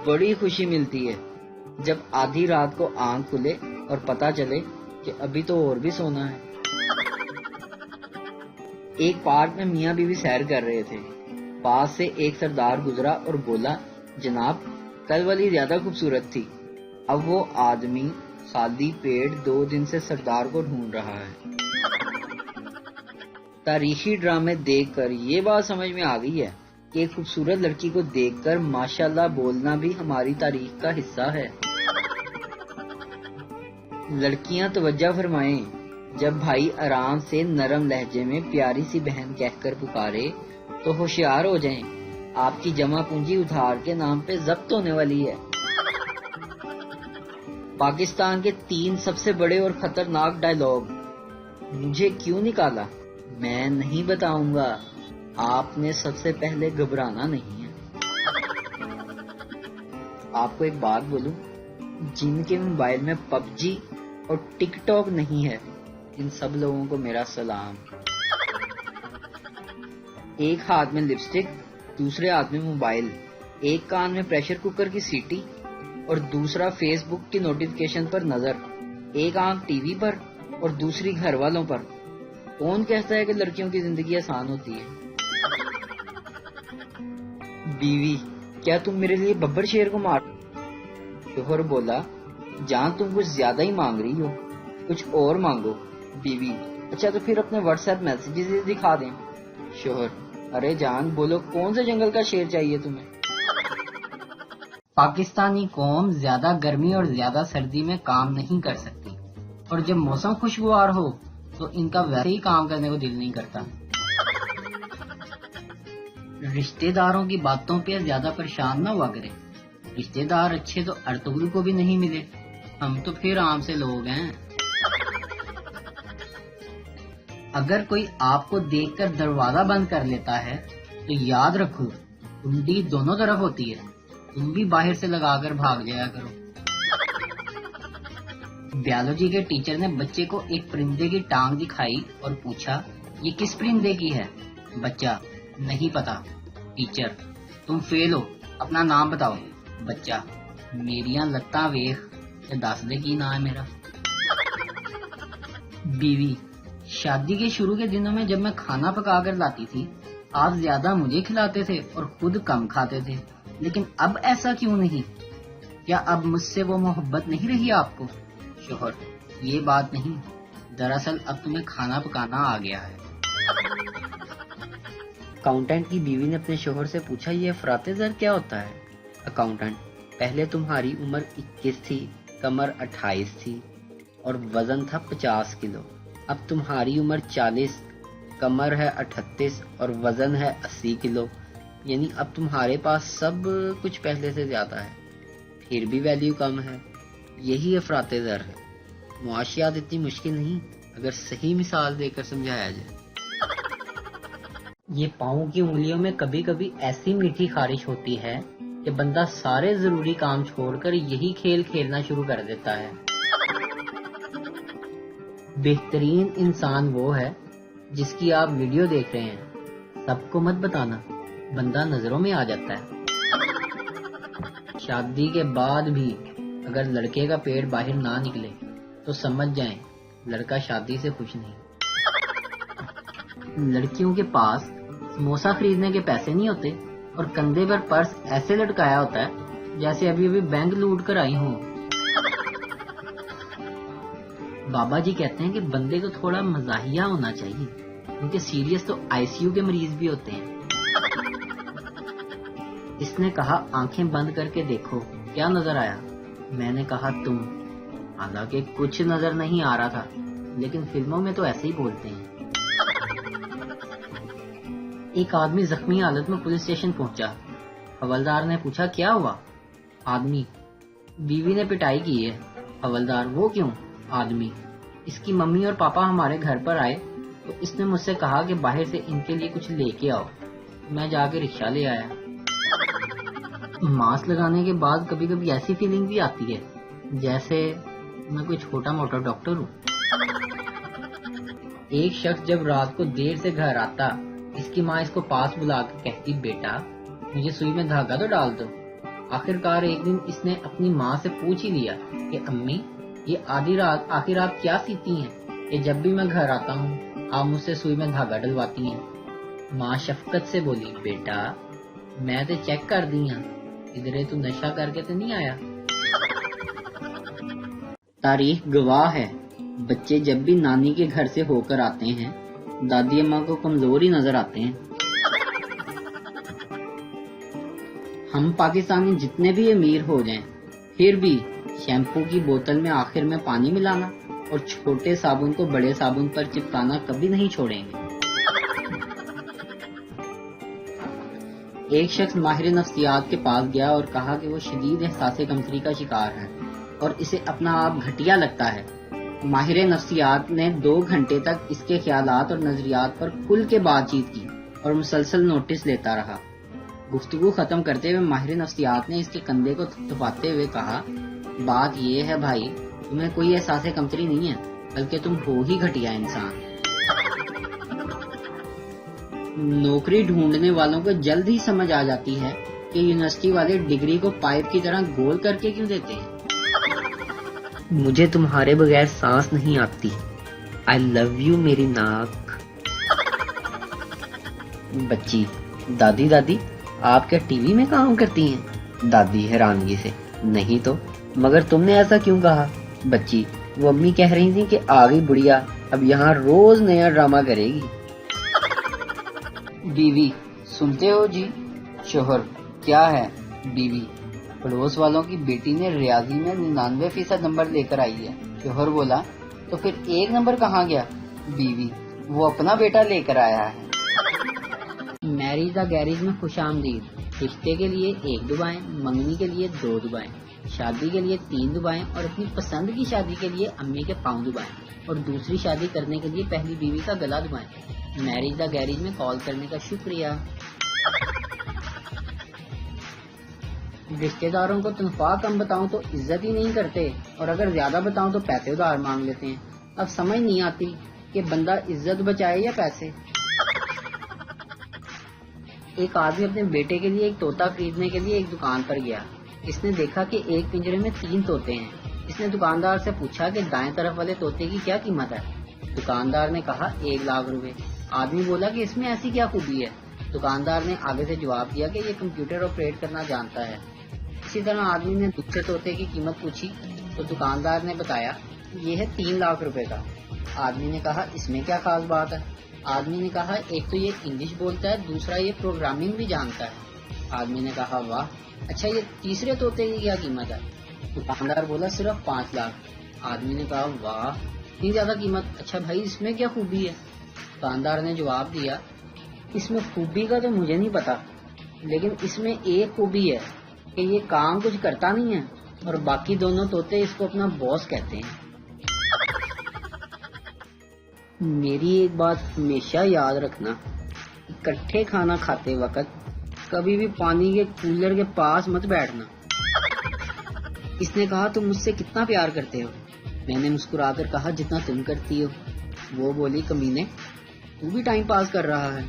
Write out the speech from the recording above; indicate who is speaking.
Speaker 1: بڑی خوشی ملتی ہے جب آدھی رات کو آنکھ کھلے اور پتہ چلے کہ ابھی تو اور بھی سونا ہے۔ ایک پارک میں میاں بیوی سیر کر رہے تھے۔ پاس سے ایک سردار گزرا اور بولا، جناب کل والی زیادہ خوبصورت تھی۔ اب وہ آدمی خالی پیٹ 2 دن سے سردار کو ڈھونڈ رہا ہے۔ تاریخی ڈرامے دیکھ کر یہ بات سمجھ میں آ گئی ہے کہ ایک خوبصورت لڑکی کو دیکھ کر ماشاءاللہ بولنا بھی ہماری تاریخ کا حصہ ہے۔ لڑکیاں توجہ فرمائیں، جب بھائی آرام سے نرم لہجے میں پیاری سی بہن کہہ کر پکارے تو ہوشیار ہو جائیں، آپ کی جمع پونجی ادھار کے نام پہ ضبط ہونے والی ہے۔ پاکستان کے 3 سب سے بڑے اور خطرناک ڈائیلاگ۔ مجھے کیوں نکالا؟ میں نہیں بتاؤں گا، آپ نے سب سے پہلے گھبرانا نہیں ہے۔ آپ کو ایک بات بولوں، جن کے موبائل میں پب جی اور ٹک ٹاک نہیں ہے، ان سب لوگوں کو میرا سلام۔ ایک ہاتھ میں لپسٹک، دوسرے ہاتھ میں موبائل، ایک کان میں پریشر کوکر کی سیٹی اور دوسرا فیس بک کی نوٹیفیکیشن پر نظر، ایک آنکھ ٹی وی پر اور دوسری گھر والوں پر۔ کون کہتا ہے کہ لڑکیوں کی زندگی آسان ہوتی ہے؟ بیوی، کیا تم میرے لیے ببر شیر کو مار؟ شوہر بولا، جان تم کچھ زیادہ ہی مانگ رہی ہو، کچھ اور مانگو۔ بیوی، اچھا تو پھر اپنے واٹس ایپ میسیجز دکھا دیں۔ شوہر، ارے جان بولو، کون سے جنگل کا شیر چاہیے تمہیں؟ پاکستانی قوم زیادہ گرمی اور زیادہ سردی میں کام نہیں کر سکتی، اور جب موسم خوشگوار ہو تو ان کا ویسے ہی کام کرنے کو دل نہیں کرتا۔ رشتہ داروں کی باتوں پہ زیادہ پریشان نہ ہوا کرے، رشتہ دار اچھے تو ارطغرل کو بھی نہیں ملے، ہم تو پھر عام سے لوگ ہیں۔ اگر کوئی آپ کو دیکھ کر دروازہ بند کر لیتا ہے تو یاد رکھو، کنڈی دونوں طرف ہوتی ہے، تم بھی باہر سے لگا کر بھاگ جایا کرو۔ بیالوجی کے ٹیچر نے بچے کو ایک پرندے کی ٹانگ دکھائی اور پوچھا، یہ کس پرندے کی ہے؟ بچہ، نہیں پتا۔ ٹیچر، تم فیل ہو، اپنا نام بتاؤ۔ بچہ، میریاں لتاں ویخ تے دس دے کی نام ہے میرا۔ بیوی، شادی کے شروع کے دنوں میں جب میں کھانا پکا کر لاتی تھی، آپ زیادہ مجھے کھلاتے تھے اور خود کم کھاتے تھے، لیکن اب ایسا کیوں نہیں؟ کیا اب مجھ سے وہ محبت نہیں رہی آپ کو؟ شوہر، یہ بات نہیں، دراصل اب تمہیں کھانا پکانا آ گیا ہے۔ اکاؤنٹنٹ کی بیوی نے اپنے شوہر سے پوچھا، یہ افراط زر کیا ہوتا ہے؟ اکاؤنٹنٹ، پہلے تمہاری عمر 21 تھی، کمر 28 تھی اور وزن تھا 50 کلو۔ اب تمہاری عمر 40، کمر ہے 38 اور وزن ہے 80 کلو، یعنی اب تمہارے پاس سب کچھ پہلے سے زیادہ ہے، پھر بھی ویلیو کم ہے۔ یہی افراط زر ہے۔ معاشیات اتنی مشکل نہیں اگر صحیح مثال دے کر سمجھایا جائے۔ یہ پاؤں کی انگلیوں میں کبھی کبھی ایسی میٹھی خارش ہوتی ہے کہ بندہ سارے ضروری کام چھوڑ کر یہی کھیل کھیلنا شروع کر دیتا ہے۔ بہترین انسان وہ ہے جس کی آپ ویڈیو دیکھ رہے ہیں، سب کو مت بتانا، بندہ نظروں میں آ جاتا ہے۔ شادی کے بعد بھی اگر لڑکے کا پیٹ باہر نہ نکلے تو سمجھ جائیں لڑکا شادی سے خوش نہیں۔ لڑکیوں کے پاس سموسہ خریدنے کے پیسے نہیں ہوتے اور کندھے پر پرس ایسے لٹکایا ہوتا ہے جیسے ابھی ابھی بینک لوٹ کر آئی ہوں۔ بابا جی کہتے ہیں کہ بندے کو تھوڑا مزاحیہ ہونا چاہیے، کیونکہ سیریس تو آئی سی یو کے مریض بھی ہوتے ہیں۔ اس نے کہا، آنکھیں بند کر کے دیکھو کیا نظر آیا؟ میں نے کہا تم، حالانکہ کچھ نظر نہیں آ رہا تھا، لیکن فلموں میں تو ایسے ہی بولتے ہیں۔ ایک آدمی زخمی حالت میں پولیس اسٹیشن پہنچا۔ حوالدار نے پوچھا، کیا ہوا؟ آدمی، بیوی نے پٹائی کی ہے۔ حوالدار، وہ کیوں؟ آدمی، اس کی ممی اور پاپا ہمارے گھر پر آئے تو اس نے مجھ سے کہا کہ باہر سے ان کے لیے کچھ لے کے آؤ، میں جا کے رکشہ لے آیا۔ ماسک لگانے کے بعد کبھی کبھی ایسی فیلنگ بھی آتی ہے جیسے میں کوئی چھوٹا موٹا ڈاکٹر ہوں۔ ایک شخص جب رات کو دیر سے گھر آتا، اس کی ماں اس کو پاس بلا کر کہتی، بیٹا مجھے سوئی میں دھاگا تو ڈال دو۔
Speaker 2: آخرکار ایک دن اس نے اپنی ماں سے پوچھ ہی لیا کہ امی یہ آدھی رات کیا سیتی ہیں کہ جب بھی میں گھر آتا ہوں آپ مجھ سے سوئی میں دھاگا ڈلواتی ہیں۔ ماں شفقت سے بولی بیٹا میں تے چیک کر دی ہاں ادھرے تو نشہ کر کے تو نہیں آیا۔
Speaker 1: تاریخ گواہ ہے بچے جب بھی نانی کے گھر سے ہو کر آتے ہیں دادی اماں کو کمزور ہی نظر آتے ہیں۔ ہم پاکستانی جتنے بھی امیر ہو جائیں پھر بھی شیمپو کی بوتل میں آخر میں پانی ملانا اور چھوٹے صابن کو بڑے صابن پر چپکانا کبھی نہیں چھوڑیں گے۔ ایک شخص ماہر نفسیات کے پاس گیا اور کہا کہ وہ شدید احساس کمتری کا شکار ہے اور اسے اپنا آپ گھٹیا لگتا ہے۔ ماہر نفسیات نے 2 گھنٹے تک اس کے خیالات اور نظریات پر کھل کے بات چیت کی اور مسلسل نوٹس لیتا رہا۔ گفتگو ختم کرتے ہوئے ماہر نفسیات نے اس کے کندھے کو تھپتھپاتے ہوئے کہا بات یہ ہے بھائی تمہیں کوئی احساس کمتری نہیں ہے بلکہ تم ہو ہی گھٹیا انسان۔ نوکری ڈھونڈنے والوں کو جلد ہی سمجھ آ جاتی ہے کہ یونیورسٹی والے ڈگری کو پائپ کی طرح گول کر کے کیوں دیتے ہیں۔
Speaker 3: مجھے تمہارے بغیر سانس نہیں آتی، I love you میری ناک۔
Speaker 1: بچی دادی آپ کیا ٹی وی میں کام کرتی ہیں؟ دادی حیرانگی سے نہیں تو مگر تم نے ایسا کیوں کہا؟ بچی وہ امی کہہ رہی تھی کہ آگئی بڑھیا اب یہاں روز نیا ڈرامہ کرے گی۔ بیوی سنتے ہو جی؟ شوہر کیا ہے؟ بیوی پڑوس والوں کی بیٹی نے ریاضی میں 99% نمبر لے کر آئی ہے۔ شوہر بولا تو پھر 1 نمبر کہاں گیا؟ بیوی وہ اپنا بیٹا لے کر آیا ہے۔
Speaker 2: میریج دا گیریج میں خوش آمدید۔ رشتے کے لیے 1 دبائیں، منگنی کے لیے 2 دبائیں، شادی کے لیے 3 دبائیں اور اپنی پسند کی شادی کے لیے امی کے پاؤں دبائیں اور دوسری شادی کرنے کے لیے پہلی بیوی کا گلا دبائیں۔ میریج دا گیریج میں کال کرنے کا شکریہ۔ رشتے داروں کو تنخواہ کم بتاؤں تو عزت ہی نہیں کرتے اور اگر زیادہ بتاؤں تو پیسے ادھار مانگ لیتے ہیں۔ اب سمجھ نہیں آتی کہ بندہ عزت بچائے یا پیسے۔ ایک آدمی اپنے بیٹے کے لیے ایک طوطا خریدنے کے لیے ایک دکان پر گیا۔ اس نے دیکھا کہ ایک پنجرے میں 3 طوطے ہیں۔ اس نے دکاندار سے پوچھا کہ دائیں طرف والے طوطے کی کیا قیمت ہے؟ دکاندار نے کہا 1 لاکھ روپے۔ آدمی بولا کہ اس میں ایسی کیا خوبی ہے؟ دکاندار نے آگے سے جواب دیا کہ یہ کمپیوٹر آپریٹ کرنا جانتا ہے۔ اسی طرح آدمی نے دوسرے طوطے کی قیمت پوچھی تو دکاندار نے بتایا یہ ہے 3 لاکھ روپے کا۔ آدمی نے کہا اس میں کیا خاص بات ہے؟ آدمی نے کہا ایک تو یہ انگلش بولتا ہے، دوسرا یہ پروگرامنگ بھی جانتا ہے۔ آدمی نے کہا واہ، اچھا یہ تیسرے طوطے کی کیا قیمت ہے؟ دکاندار بولا صرف 5 لاکھ۔ آدمی نے کہا واہ اتنی زیادہ قیمت، اچھا بھائی اس میں کیا خوبی ہے؟ دکاندار نے جواب دیا اس میں خوبی کا تو مجھے نہیں پتا، لیکن اس میں ایک خوبی ہے کہ یہ کام کچھ کرتا نہیں ہے اور باقی دونوں طوطے اس کو اپنا باس کہتے ہیں۔
Speaker 1: میری ایک بات ہمیشہ یاد رکھنا، اکٹھے کھانا کھاتے وقت کبھی بھی پانی کے کولر کے پاس مت بیٹھنا۔ اس نے کہا تم مجھ سے کتنا پیار کرتے ہو؟ میں نے مسکرا کر کہا جتنا تم کرتی ہو۔ وہ بولی کمینے تو بھی ٹائم پاس کر رہا ہے۔